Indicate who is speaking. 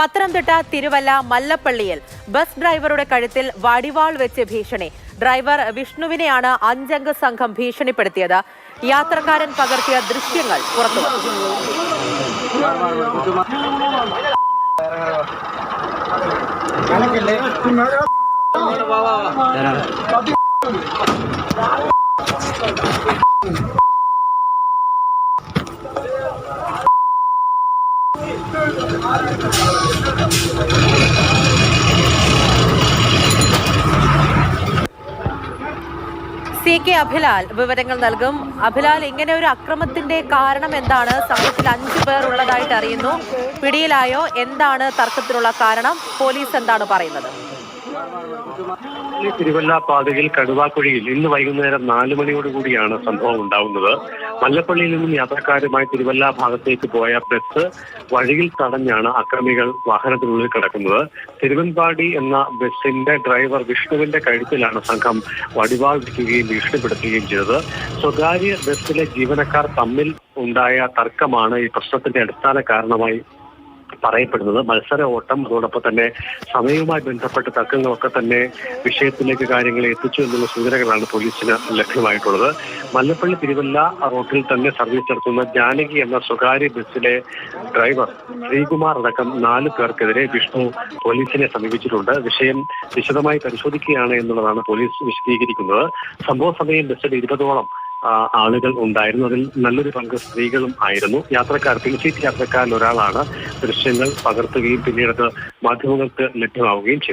Speaker 1: Pathanamthitta Thiruvalla മല്ലപ്പള്ളിയിൽ bus ഡ്രൈവറുടെ കഴുത്തിൽ വടിവാൾ വെച്ച് ഭീഷണി. ഡ്രൈവർ വിഷ്ണുവിനെയാണ് 5 അംഗ സംഘം ഭീഷണിപ്പെടുത്തിയത്. യാത്രക്കാരൻ പകർത്തിയ ദൃശ്യങ്ങൾ പുറത്തുവന്നു. CK അഭിലാൽ വിവരങ്ങൾ നൽകും. അഭിലാൽ, ഇങ്ങനെ ഒരു അക്രമത്തിന്റെ കാരണം എന്താണ്? സംഘത്തിൽ 5 പേർ ഉള്ളതായിട്ട് അറിയുന്നു. പിടിയിലായോ? എന്താണ് തർക്കത്തിനുള്ള കാരണം? പോലീസ് എന്താണ് പറയുന്നത്?
Speaker 2: തിരുവല്ല പാതയിൽ കടുവാക്കുഴിയിൽ ഇന്ന് വൈകുന്നേരം 4 മണിയോടുകൂടിയാണ് സംഭവം ഉണ്ടാവുന്നത്. മല്ലപ്പള്ളിയിൽ നിന്നും യാത്രക്കാരുമായി തിരുവല്ല ഭാഗത്തേക്ക് പോയ ബസ് വഴിയിൽ തടഞ്ഞാണ് അക്രമികൾ വാഹനത്തിനുള്ളിൽ കിടക്കുന്നത്. തിരുവൻപാടി എന്ന ബസിന്റെ ഡ്രൈവർ വിഷ്ണുവിന്റെ കഴുത്തിലാണ് സംഘം വടിവാൾ വയ്ക്കുകയും ഭീഷണിപ്പെടുത്തുകയും ചെയ്തത്. സ്വകാര്യ ബസ്സിലെ ജീവനക്കാർ തമ്മിൽ ഉണ്ടായ തർക്കമാണ് ഈ പ്രശ്നത്തിന്റെ അടിസ്ഥാന കാരണമായി പറയപ്പെടുന്നത്. മത്സര ഓട്ടം, അതോടൊപ്പം തന്നെ സമയവുമായി ബന്ധപ്പെട്ട തർക്കങ്ങളൊക്കെ തന്നെ വിഷയത്തിലേക്ക് കാര്യങ്ങളെ എത്തിച്ചു എന്നുള്ള സൂചനകളാണ് പോലീസിന് ലഭ്യമായിട്ടുള്ളത്. മല്ലപ്പള്ളി തിരുവല്ല റൂട്ടിൽ തന്നെ സർവീസ് നടത്തുന്ന ജാനകി എന്ന സ്വകാര്യ ബസ്സിലെ ഡ്രൈവർ ശ്രീകുമാർ അടക്കം 4 പേർക്കെതിരെ വിഷ്ണു പോലീസിനെ സമീപിച്ചിട്ടുണ്ട്. വിഷയം വിശദമായി പരിശോധിക്കുകയാണ് എന്നുള്ളതാണ് പോലീസ് വിശദീകരിക്കുന്നത്. സംഭവ സമയം ബസ്സിൽ 20ഓളം ആളുകൾ ഉണ്ടായിരുന്നു. അതിൽ നല്ലൊരു പങ്ക് സ്ത്രീകളും ആയിരുന്നു. പിൻസീറ്റ് യാത്രക്കാരിൽ ഒരാളാണ് ദൃശ്യങ്ങൾ പകർത്തുകയും പിന്നീട് മാധ്യമങ്ങൾക്ക് ലഭ്യമാവുകയും ചെയ്തു.